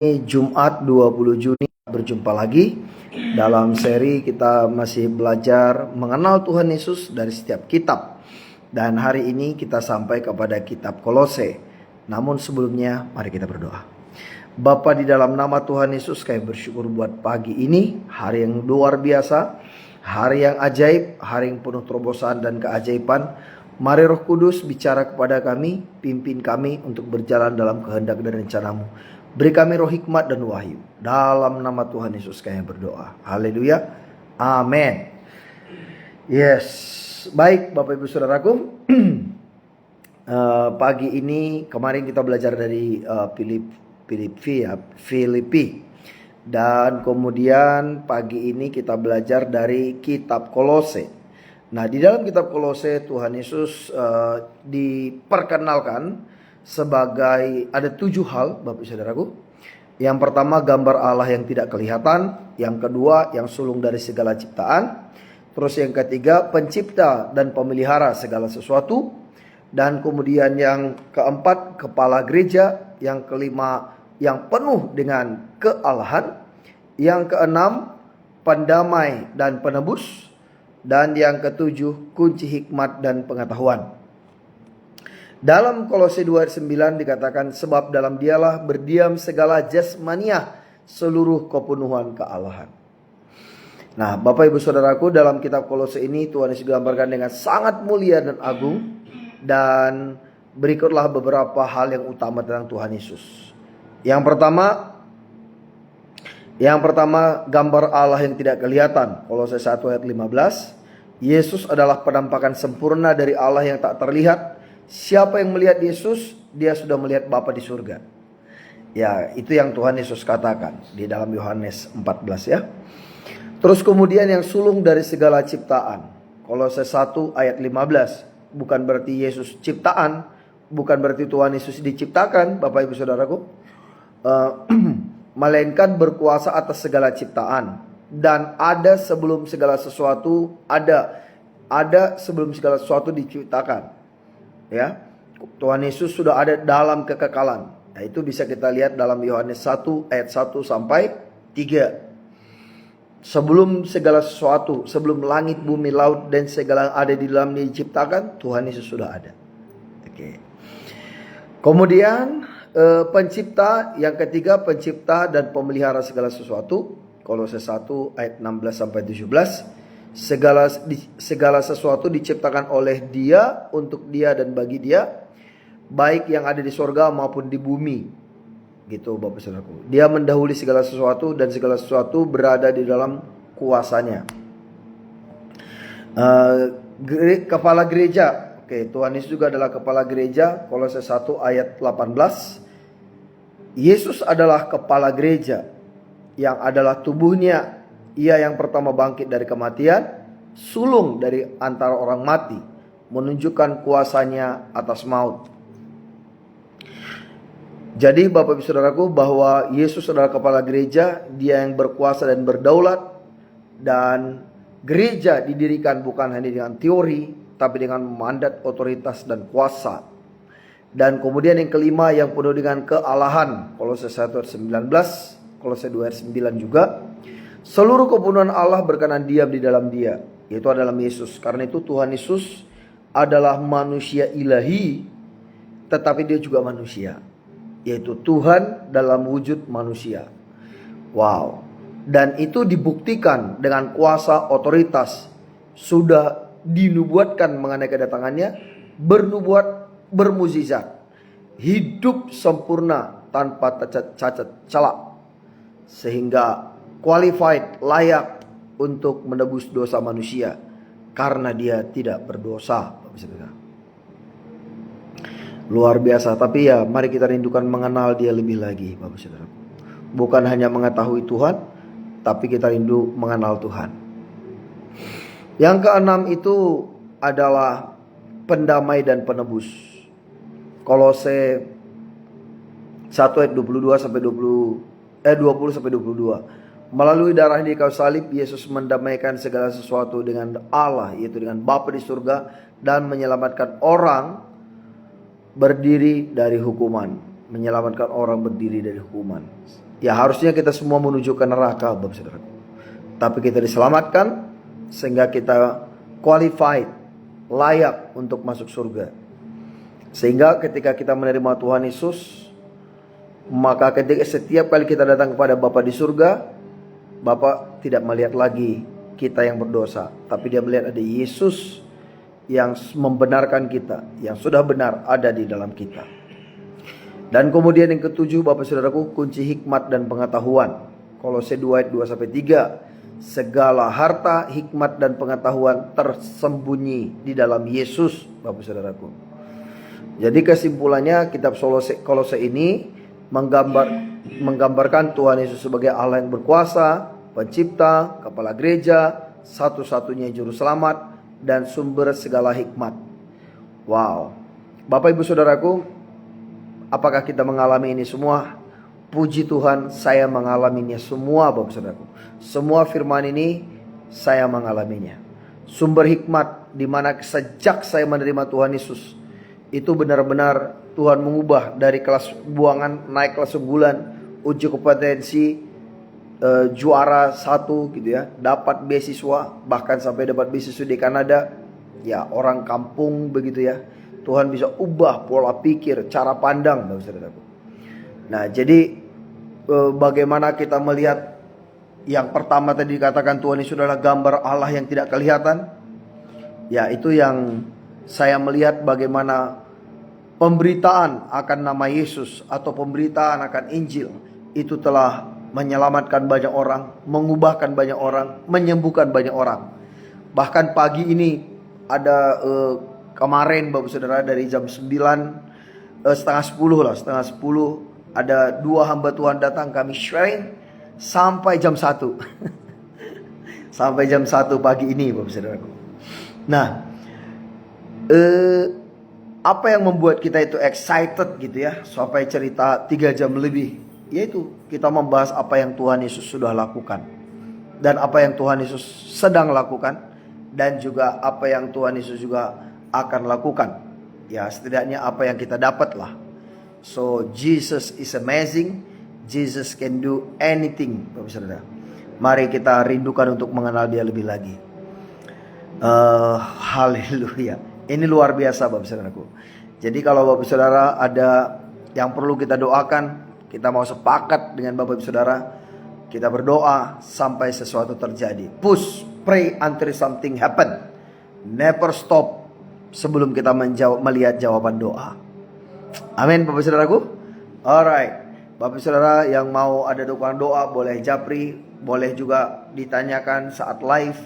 Jumat 20 Juni berjumpa lagi dalam seri kita masih belajar mengenal Tuhan Yesus dari setiap kitab. Dan hari ini kita sampai kepada kitab Kolose. Namun sebelumnya mari kita berdoa. Bapa, di dalam nama Tuhan Yesus kami bersyukur buat pagi ini, hari yang luar biasa, hari yang ajaib, hari yang penuh terobosan dan keajaiban. Mari Roh Kudus bicara kepada kami, pimpin kami untuk berjalan dalam kehendak dan rencana-Mu. Beri kami roh hikmat dan wahyu. Dalam nama Tuhan Yesus kami berdoa. Haleluya. Amin. Yes. Baik Bapak Ibu Saudaraku. Pagi ini kemarin kita belajar dari Filipi. Dan kemudian pagi ini kita belajar dari kitab Kolose. Nah, di dalam kitab Kolose Tuhan Yesus diperkenalkan sebagai ada 7 hal Bapak Saudaraku. Yang pertama, gambar Allah yang tidak kelihatan. Yang kedua, yang sulung dari segala ciptaan. Terus yang ketiga, pencipta dan pemelihara segala sesuatu. Dan kemudian yang keempat, kepala gereja. Yang kelima, yang penuh dengan kealahan. Yang keenam, pendamai dan penebus. Dan yang ketujuh, kunci hikmat dan pengetahuan. Dalam Kolose 2:9 dikatakan, sebab dalam Dialah berdiam segala jasmaniah, seluruh kepenuhan kealahan. Nah, Bapak Ibu Saudaraku, dalam kitab Kolose ini Tuhan Yesus digambarkan dengan sangat mulia dan agung. Dan berikutlah beberapa hal yang utama tentang Tuhan Yesus. Yang pertama, gambar Allah yang tidak kelihatan. Kolose 1:15. Yesus adalah penampakan sempurna dari Allah yang tak terlihat. Siapa yang melihat Yesus, dia sudah melihat Bapa di surga. Ya, itu yang Tuhan Yesus katakan di dalam Yohanes 14 ya. Terus kemudian yang sulung dari segala ciptaan. Kolose 1:15. Bukan berarti Yesus ciptaan, bukan berarti Tuhan Yesus diciptakan, Bapak Ibu Saudaraku. Melainkan berkuasa atas segala ciptaan. Dan ada sebelum segala sesuatu, ada sebelum segala sesuatu diciptakan. Ya, Tuhan Yesus sudah ada dalam kekekalan. Nah, itu bisa kita lihat dalam Yohanes 1 ayat 1 sampai 3. Sebelum segala sesuatu, sebelum langit, bumi, laut dan segala yang ada di dalamnya diciptakan, Tuhan Yesus sudah ada. Oke. Kemudian pencipta, yang ketiga pencipta dan pemelihara segala sesuatu. Kolose 1 ayat 16 sampai 17. Segala sesuatu diciptakan oleh Dia, untuk Dia dan bagi Dia, baik yang ada di sorga maupun di bumi. Gitu Bapak Saudaraku. Dia mendahului segala sesuatu dan segala sesuatu berada di dalam kuasanya. Kepala gereja. Oke, Tuhan Yesus juga adalah kepala gereja. Kolose 1 ayat 18. Yesus adalah kepala gereja yang adalah tubuhnya. Ia yang pertama bangkit dari kematian, sulung dari antara orang mati, menunjukkan kuasanya atas maut. Jadi Bapak Ibu Saudaraku, bahwa Yesus adalah kepala gereja, Dia yang berkuasa dan berdaulat. Dan gereja didirikan bukan hanya dengan teori, tapi dengan mandat, otoritas dan kuasa. Dan kemudian yang kelima, yang penuh dengan kealahan. Kolose 1:19, Kolose 2:9 juga. Seluruh kepenuhan Allah berkenan diam di dalam Dia, yaitu dalam Yesus. Karena itu Tuhan Yesus adalah manusia ilahi, tetapi Dia juga manusia, yaitu Tuhan dalam wujud manusia. Wow. Dan itu dibuktikan dengan kuasa otoritas. Sudah dinubuatkan mengenai kedatangannya, bernubuat, bermukjizat, hidup sempurna tanpa cacat celak, sehingga qualified, layak untuk menebus dosa manusia, karena Dia tidak berdosa. Luar biasa. Tapi ya, mari kita rindukan mengenal Dia lebih lagi, Bapak Saudara. Bukan hanya mengetahui Tuhan, tapi kita rindu mengenal Tuhan. Yang keenam itu adalah pendamai dan penebus. Kolose 1 ayat 22 sampai 20 sampai 22. Melalui darah di kayu salib, Yesus mendamaikan segala sesuatu dengan Allah, yaitu dengan Bapa di surga, dan menyelamatkan orang berdiri dari hukuman. Ya harusnya kita semua menuju ke neraka, Bapak Saudara. Tapi kita diselamatkan sehingga kita qualified, layak untuk masuk surga. Sehingga ketika kita menerima Tuhan Yesus, maka ketika setiap kali kita datang kepada Bapa di surga, Bapa tidak melihat lagi kita yang berdosa, tapi dia melihat ada Yesus yang membenarkan kita, yang sudah benar ada di dalam kita. Dan kemudian yang ketujuh, Bapak Saudaraku, kunci hikmat dan pengetahuan. Kolose 2 ayat 2-3. Segala harta, hikmat dan pengetahuan tersembunyi di dalam Yesus, Bapak Saudaraku. Jadi kesimpulannya kitab Kolose ini menggambarkan Tuhan Yesus sebagai Allah yang berkuasa, pencipta, kepala gereja, satu-satunya juru selamat, dan sumber segala hikmat. Wow. Bapak Ibu Saudaraku, apakah kita mengalami ini semua? Puji Tuhan, saya mengalaminya semua, Bapak Saudaraku. Semua firman ini saya mengalaminya. Sumber hikmat di mana sejak saya menerima Tuhan Yesus, itu benar-benar Tuhan mengubah dari kelas buangan naik kelas unggulan, uji kompetensi, juara 1 gitu ya, dapat beasiswa, bahkan sampai dapat beasiswa di Kanada. Ya, orang kampung begitu ya. Tuhan bisa ubah pola pikir, cara pandang, Bapak Saudaraku. Nah, jadi bagaimana kita melihat yang pertama tadi dikatakan Tuhan Yesus adalah gambar Allah yang tidak kelihatan. Ya, itu yang saya melihat bagaimana pemberitaan akan nama Yesus atau pemberitaan akan Injil itu telah menyelamatkan banyak orang, mengubahkan banyak orang, menyembuhkan banyak orang. Bahkan pagi ini ada kemarin Bapak Saudara dari jam 9 setengah 10 ada 2 hamba Tuhan datang, kami sharing sampai jam 1 sampai jam 1 pagi ini, Bapak Saudaraku. Nah, apa yang membuat kita itu excited gitu ya sampai cerita 3 jam lebih, yaitu kita membahas apa yang Tuhan Yesus sudah lakukan dan apa yang Tuhan Yesus sedang lakukan, dan juga apa yang Tuhan Yesus juga akan lakukan. Ya, setidaknya apa yang kita dapat lah. So Jesus is amazing. Jesus can do anything, Bapak Saudara. Mari kita rindukan untuk mengenal Dia lebih lagi. Haleluya. Ini luar biasa, Bapak Saudaraku. Jadi kalau Bapak Saudara ada yang perlu kita doakan, kita mau sepakat dengan Bapak Ibu Saudara, kita berdoa sampai sesuatu terjadi. Push, pray until something happen. Never stop sebelum kita melihat jawaban doa. Amin, Bapak Saudaraku. Alright, Bapak Saudara yang mau ada dukungan doa boleh japri, boleh juga ditanyakan saat live,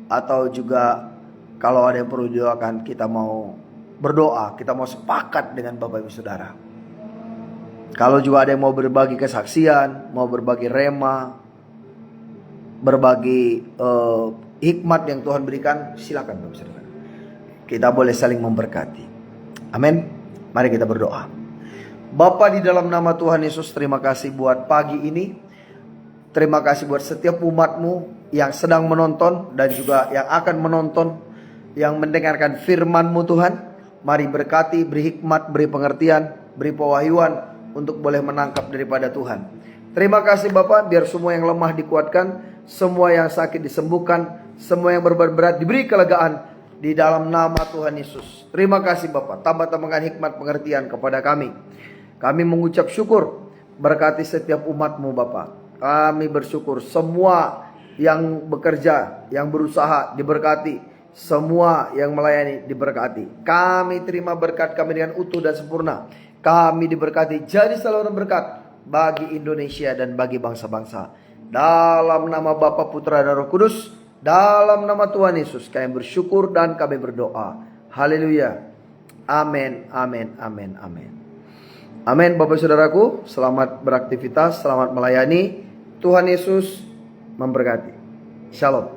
atau juga kalau ada yang perlu didoakan, kita mau berdoa, kita mau sepakat dengan Bapak Ibu Saudara. Kalau juga ada yang mau berbagi kesaksian, mau berbagi rema, berbagi hikmat yang Tuhan berikan, silakan Bapak Saudara. Kita boleh saling memberkati. Amin. Mari kita berdoa. Bapa, di dalam nama Tuhan Yesus, terima kasih buat pagi ini. Terima kasih buat setiap umat-Mu yang sedang menonton dan juga yang akan menonton, yang mendengarkan firman-Mu Tuhan. Mari berkati, beri hikmat, beri pengertian, beri pewahyuan untuk boleh menangkap daripada Tuhan. Terima kasih Bapak, biar semua yang lemah dikuatkan, semua yang sakit disembuhkan, semua yang berat diberi kelegaan di dalam nama Tuhan Yesus. Terima kasih Bapak, tambah-tambahkan hikmat pengertian kepada kami. Kami mengucap syukur, berkati setiap umat-Mu Bapak. Kami bersyukur semua yang bekerja, yang berusaha diberkati, semua yang melayani diberkati. Kami terima berkat kami dengan utuh dan sempurna. Kami diberkati jadi saluran berkat bagi Indonesia dan bagi bangsa-bangsa. Dalam nama Bapa, Putra dan Roh Kudus, dalam nama Tuhan Yesus kami bersyukur dan kami berdoa. Haleluya. Amin, amin, amin, amin. Amin, Bapak Saudaraku, selamat beraktivitas, selamat melayani. Tuhan Yesus memberkati. Shalom.